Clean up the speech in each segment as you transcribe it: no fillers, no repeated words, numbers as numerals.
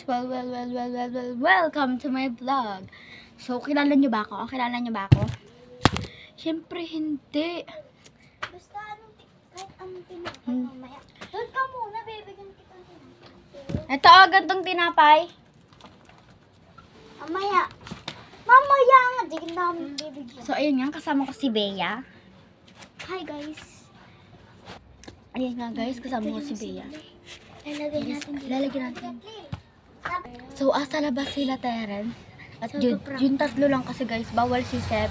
Welcome to my vlog. So, kilala nyo ba ako? Kilala nyo ba ako? Siyempre, hindi. Basta kahit anong tinapay mamaya. Doon ka muna, bibigyan kita ng tinapay. Ito, gantong tinapay. Mamaya. Mamaya nga, di ka namin bibigyan. So, ayun nga, kasama ko si Bea. Hi guys. Ayun nga guys, kasama ko si Bea. Lalagay natin dito. Lalagyan natin. So, asa labas sila, Terence. At yung tatlo lang kasi guys, bawal si Seth.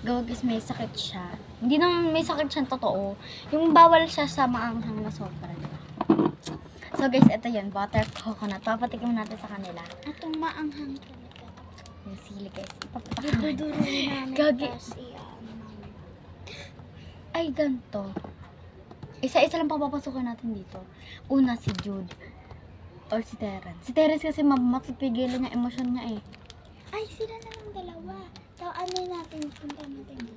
Gawag is may sakit siya. Hindi naman may sakit siya totoo. Yung bawal siya sa maanghang na sobra. So guys, ito yun. Butter coconut. Papatikim natin sa kanila. Itong maanghang talaga. May sili guys. Iduduruin namin. Gagi. Namin. Ay, ganito. Isa-isa lang papapasukan natin dito. Una, si Jude. Or si Terence. Si Terence kasi mapipigilan yung emosyon niya eh. Ay, sila na lang dalawa. So, ano natin, punta natin.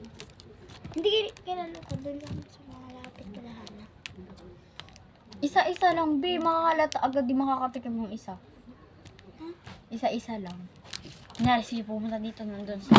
Hindi kilala ko, doon lang sa mga lapit ka lahat. Isa-isa lang, B. Makakalata agad di makakatikim yung isa. Huh? Isa-isa lang. Kunyari, sige pumunta dito, nandun si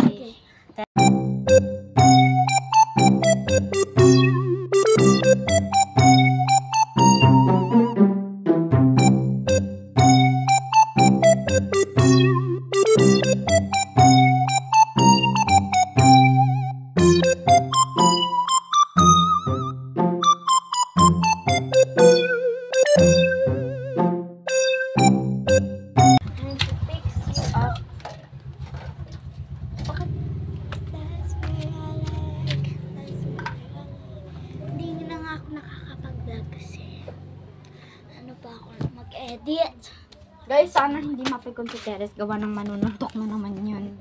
mag-edit. Guys, sana hindi mapikon si Teres. Gawa ng manununtok na naman yun.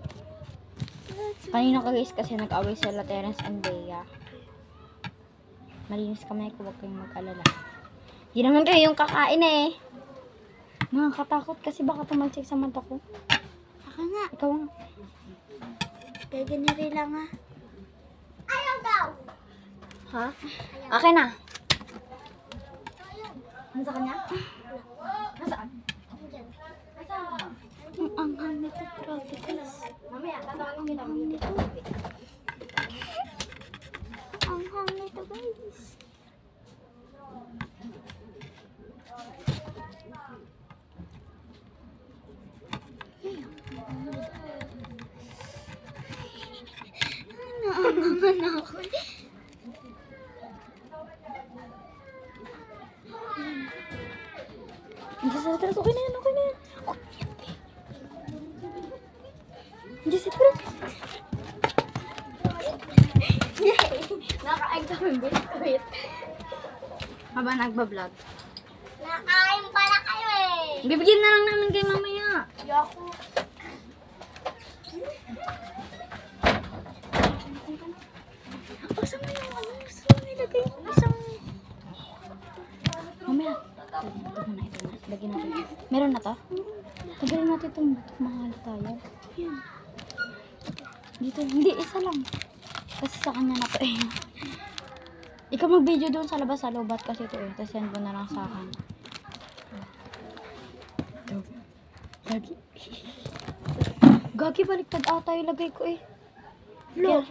Kanina ka guys kasi nag-away sila Terence and Bea. Malinis kamay ko, huwag kayong mag-alala. Hindi naman kayo yung kakain eh. Nakakatakot kasi baka tumalsik sa mata ko. Ako nga. Ikaw nga. Kaya ganyan lang ha. Ayaw daw. Ha? Akin na. Nasa kanya? Nasaan? Ang anghang nito, grabe guys. Mamaya, tatawagin kita. Ang nito. Ang anghang nito guys. Naangangan ako. Hindi sa Teres, okay na yan, okay na yan. Hindi sa Teres. Nakain kami, wait. Habang nagbablog. Nakain pala kayo eh. Bibigyan na lang namin kay mamaya. Yoko. Saan mo yung ano? Saan mo nilagay? Isang... Mamaya. Ito na, ito na. Lagyan natin. Meron na to? Tagalin natin itong mahal tayo. Yan. Dito, hindi, isa lang. Kasi sa kanya na to eh. Ikaw mag-video doon sa labas sa lobat kasi ito eh. Tapos send mo na lang sa akin. Gagi. Gagi, baliktad ata yung lagay ko eh. Look.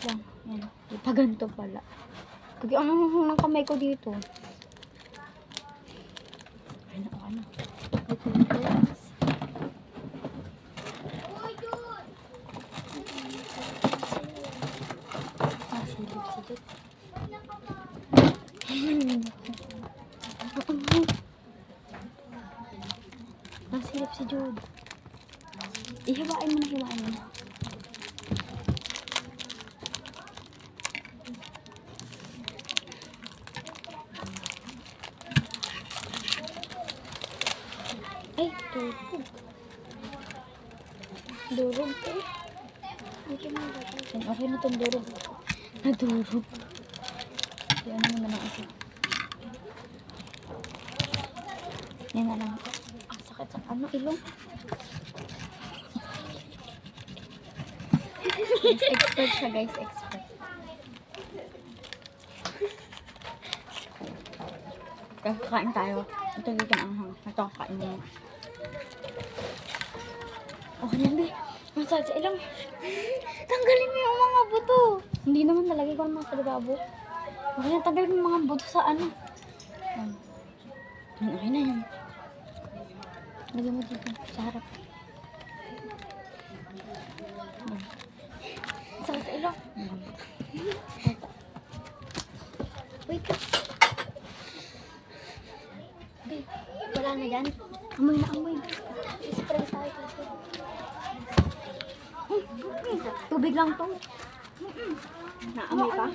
Yan, yan. Paganto pala. Gagi, ang ng kamay ko dito. Ay, naku, ano. Ito yung guys. Ah, silip. Silip si Jude. Ihiwain mo na, hiwain mo na. Ay, durog. Durog eh. Okay na itong durog. Nadurog. Yan ano na lang ito. Yan na lang. Ang sakit sa ano, ilong. Expert siya guys, expert. Kakain tayo. Ito dito ang hang. Ito, kain mo. Okay na, be. Masakit sa ilang. Tanggalin mo yung mga buto. Hindi naman nalagay ko ang mga kalibabo. Okay na, tagal mo mga buto sa ano. Yan. Yan, okay na yan. Lagyan mo dito, sa harap. Yan. Masakit sa ilang. Yan. Ito. Wait lang. Be, wala na yan. Amoy na amoy. Spray tayo kasi. Tubig lang to. Naamoy pa?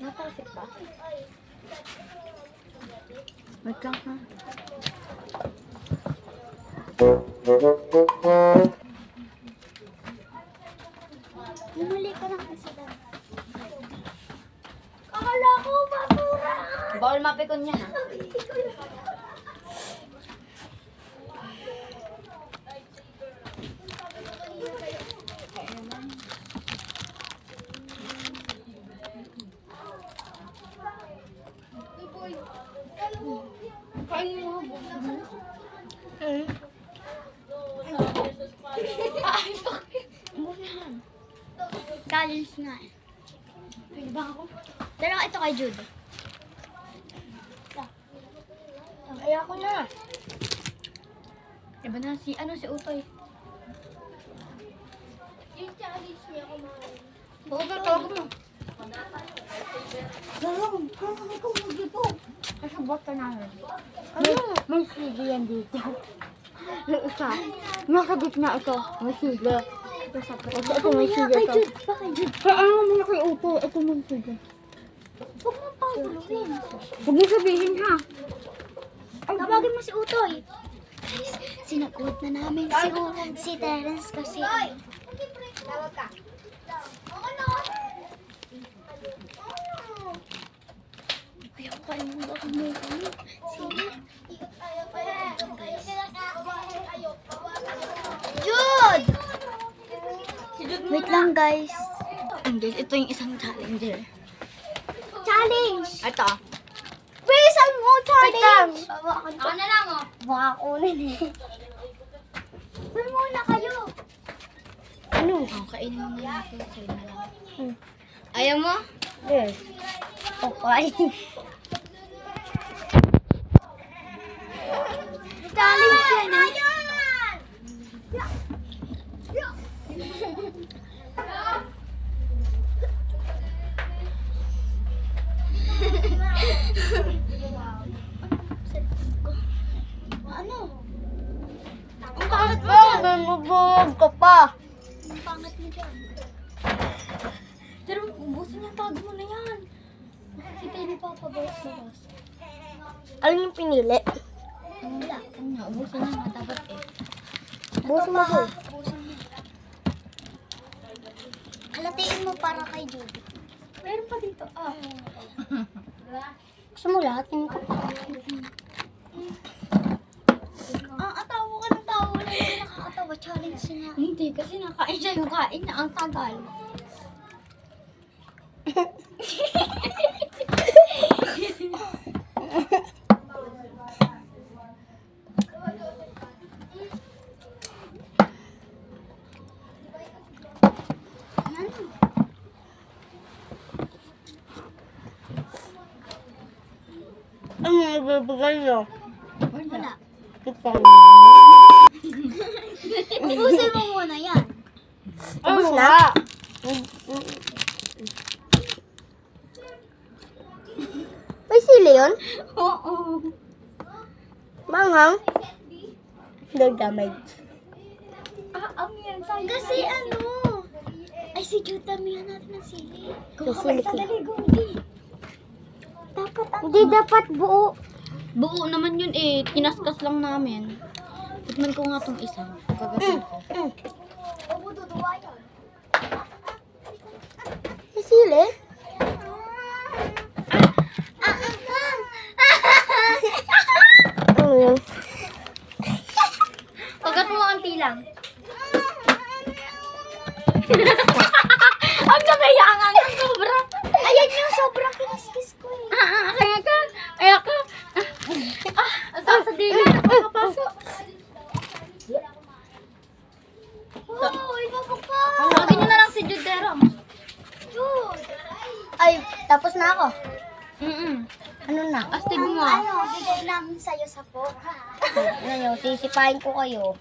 Natalsik ba? Wait lang ha. Lumali ka lang kasi dahil. Akala ko basura. Bawal mapikon yan ha. Kain mo. Challenge nga eh. Pwede ba ako? Pero ito kay Jude. Kaya ako na. Diba na si Utoy? Yung challenge niya kumain. Bakit tawag mo? Dalawang, kaya ko mag-ipo. Kasabot ka namin. May sige yan dito. Yung isa. Nasa gitna ito. May sige. Ito may sige ito. Bakit Jude? Kaya ano mo na kay Uto? Ito may sige. Huwag mo panguluin. Huwag mo sabihin ha. Tawagin mo si Utoy. Guys, sinagot na namin si Terence kasi. Tawag ka. Ayaw ko kayo mo ako mo. Sige. Jude! Wait lang guys. Ito yung isang challenger. Challenge! Ito. Bilisan mo, challenge! Ako na lang oh. Baka kunin eh. Uy, muna kayo. Ano? Oh, kainin mo na ito. Sa'yo na lang. Ayaw mo? Yes. Okay. Challenge yan eh. Ano? Ang pangit mo dyan. Mabubuwag ka pa. Ang pangit mo dyan. Pero ubusin niya. Tago mo na yan. Si Penny Papa Boys na boss. Alin yung pinili? Wala. Ubusin niya nga. Dapat eh. Buso mo ko. Buso mo. Halatiin mo para kay Judy. Meron pa dito. Ah. Gusto mo lahat yung atawa ka ng tawa. Wala yung nakakatawa. Challenge niya. Hindi, kasi nakain siya yung kain na ang tagal. Ano? Ano nabibigay nyo? Wala. Kita Ubusin mo muna yan. Ubus na. May sili yun? Oo. Manghang? No damage. Ang yan sa'yo. Kasi ano? Ay, si Jude, damihan natin ng sili. May sili. Dapat ang... Hindi dapat buo. Buo naman yun eh. Kinaskas lang namin. Tikman ko nga tong isa. Kagatin ko. Ubo, duduwa yan. May sili? Ano yun? Kagat mo ang tilang. Ano na? Astig mo ah. Ano, bigay namin sa'yo sa po. Ano nyo, sisipain ko kayo.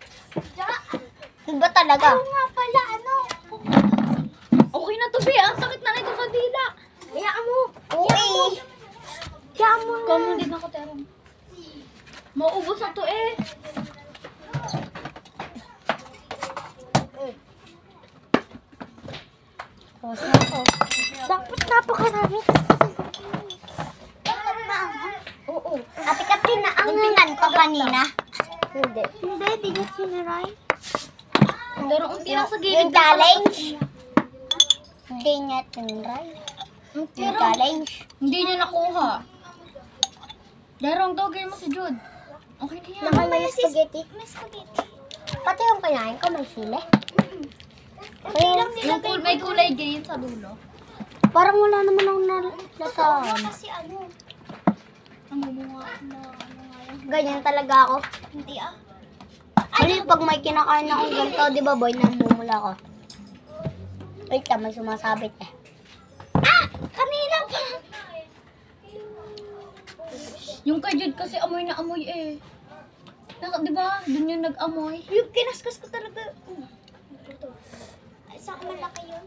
Ano ba talaga? Oo nga pala, ano? Okay na to, Be. Ang sakit na nito sa dila. Hayaan mo. Okay. Hayaan mo na. Come din ako, Terong. Maubos na to eh. Tapos na ako. Dapat napakarami. Oo. Ate Kapti, naangangan ka kanina. Hindi. Hindi, di niya sinaray. Pero unti lang sa Yung gilid. challenge. Hindi niya tinry. Yung challenge. Hindi niya nakuha. Derong, dogay mo si Jude. Okay na yan. Naman may spaghetti. May spaghetti. Pati yung kinain ko may sili. May kulay green sa dulo. Parang wala naman akong nalasahan. Kasi ano, namumunga na ano nga yan. Ganyan talaga ako. Hindi ah. Kasi pag may kinakain akong ganito, di ba boy, namumula ko. Wait lang, may sumasabit eh. Kanina pa. Yung kay Jude kasi amoy na amoy eh. Di ba? Doon yung nag-amoy. Yung kinaskas ko talaga. Ay, sa akin malaki yun.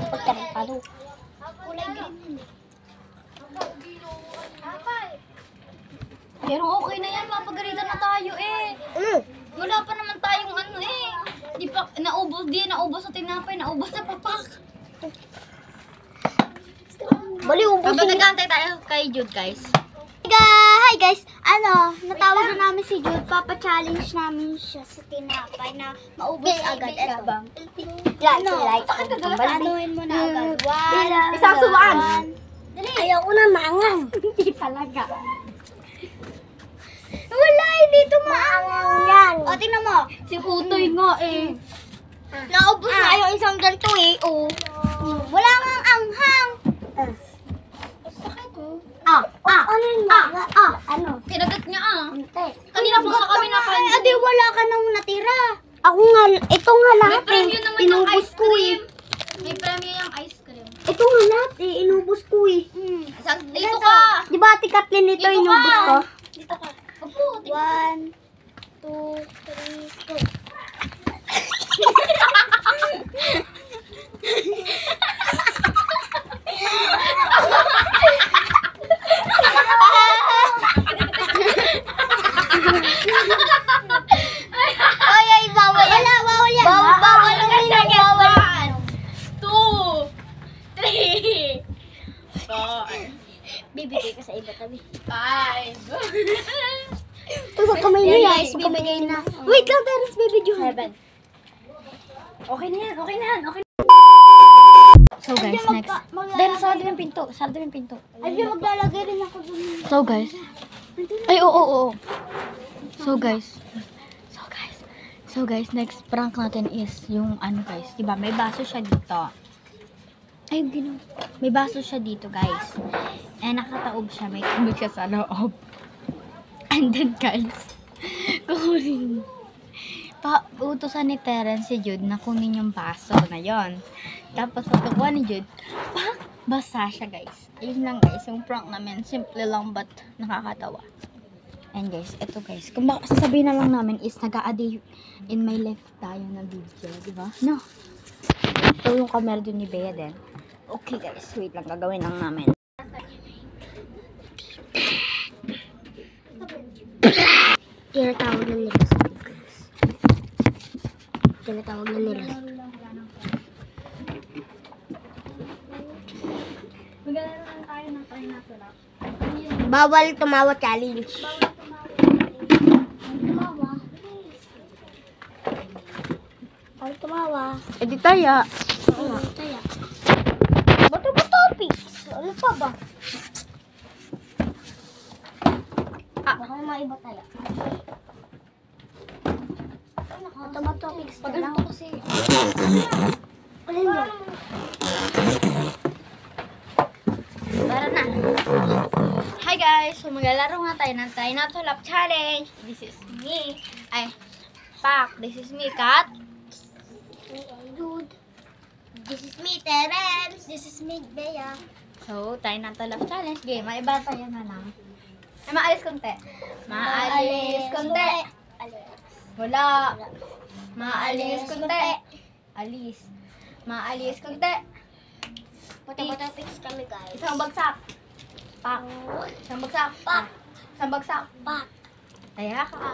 Pagkarapalo. Kulay green yun eh. Pero okay na yan, mapagalitan na tayo eh. Wala pa naman tayong ano eh. Di pa, naubos sa tinapay, naubos na papak. Bali, Habang ubusin. nag-aantay tayo kay Jude, guys. Hi guys! Ano, natawag na namin si Jude. Papa-challenge namin siya sa tinapay na maubos agad. Ito. Like. Anuhin mo na agad. Isang subaan. Dali. Ayaw ko na maangang. Hindi talaga. Wala, hindi ito maangang. Yan. O, tingnan mo. Si Utoy nga eh. Naubos na yung isang ganito eh. Oh. Wala nga anghang. Ano? Kinagat niya ah. Hindi. Kanina pa nga kami nakain. Adi, wala ka nang natira. Ako nga, ito nga May lahat eh. premyo naman ng Inubos ice ko eh. cream. May premyo yung ice cream. Ito nga lahat eh. Inubos ko eh. Dito ka. Di ba Ate Kathleen ito Dito ka. inubos ko? Dito ka. Opo, 1, 2, 3, 4. Ay, bawal yan. Bawal yan. Bawal yan. Bawal. 2, 3, 4, Bibigay ka sa iba tabi. 5. Tusok kamay niyo yan. Bibigay na. Wait lang, Terence, bibidyo. 7. Okay na yan, okay na yan, okay na. So guys, next. Then, sarado yung pinto. Sarado yung pinto. Ay, maglalagay rin ako dun. So guys. Ay, oo. So guys, next prank natin is yung ano guys. Diba, may baso siya dito. Ay, ginawa. May baso siya dito guys. And nakataob siya. May tubig siya sa loob. And then guys, kukunin. Utusan ni Terence si Jude na kunin yung baso na yon. Tapos pagkakuha ni Jude, basa siya guys. Ayun lang guys, yung prank namin. Simple lang but nakakatawa. And guys, eto guys. Kung sasabihin na lang namin is nag-a-day in my life tayo na video. Diba? No. So yung camera dun ni Bea din. Okay guys, wait lang. Gagawin lang namin. Tinatawag na nila sa guys. Tinatawag na nila. Maglalaro lang tayo ng pineapple. Bawal tumawa challenge. Bawal tumawa. Eh di taya. Bato ba topics? Ano pa ba? Baka maiba tayo. Bato ba topics? Pag ano to kasi. Alin mo? Tara na. Hi guys! So maglalaro nga tayo ng Try Not to Laugh Challenge. This is me. Ay, Pak. This is me, Kat. Dude. This is me, Terence. This is me, Bea. So, tayo na to love challenge game. May iba tayo na lang. Ay, maalis konti. Maalis konti. Wala. Maalis konti. Alis. Maalis konti. Pata-pata fix kami, guys. Isang bagsak. Pak. Isang bagsak. Pak. Isang bagsak. Pak. Kaya ka.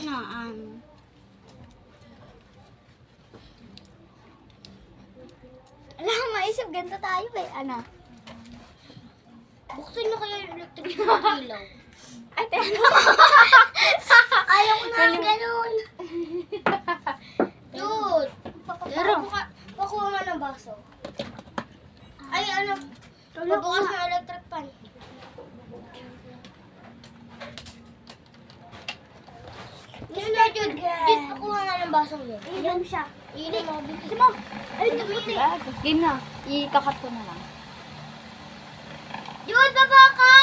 Naan. Alam, maisip ganito tayo eh. Ano? Buksan nyo kaya yung electric na ilaw. Ay, tena. Ayaw ko na ganun. Dude. Pero. Pakuha nga ng baso. Ay, ano? Pabukas ng electric pan. Yun na, Jude. Jude, pakuha nga ng baso yun. Inom siya. Inom mo. Kasi mo. Ay, nabuti. Game na. Ikakat ko na lang. Jude, baba ka!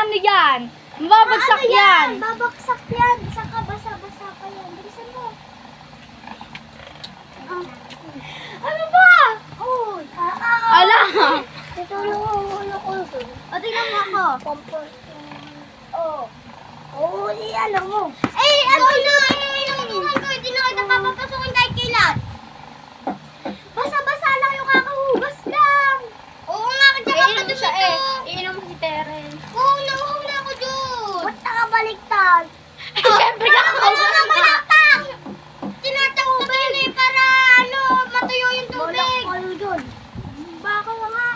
Ano yan? Mababagsak Ano yan. Babaksak yan. Isa ka, basa-basa pa yan. Bilisan mo. Ano ba? Oh, Ala. tutulong mo ulo ko. O, tingnan mo ako. Oh. Oh, ano mo? Eh, ano na? Inuunuhan ko. Hindi na kita papapasukin kahit kailan. Basa-basa lang yung kakahugas lang. Oo nga, kasi Iinom siya eh. Iinom mo si Terence. Oo, nahuhula ako dun. Ba't nakabaliktad? Siyempre ka. Ano na malapang? Tinatawag ba yun eh para ano, matuyo yung tubig. Balak kayo dun. Baka nga.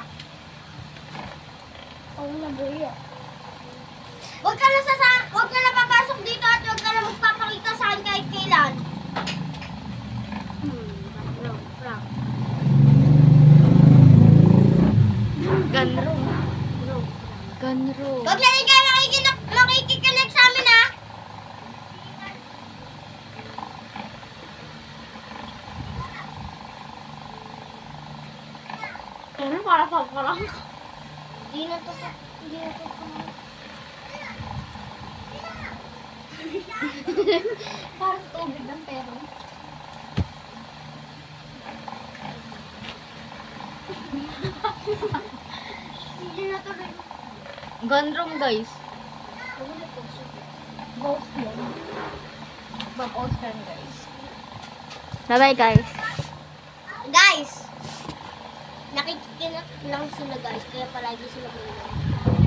Oo na, buya. Huwag ka na papasok dito at huwag ka na magpapakita sa akin kahit kailan. Ganro. Ganro. Huwag na rin kayo makikikinig sa amin, ha? Ano para sa parang? Hindi na to. Parang tubig ng pero. Hindi na to. Ganrong guys. Ghost yan. Ghost yan guys. Bye-bye guys. Guys, nakikinig lang sila guys, kaya palagi sila ganyan.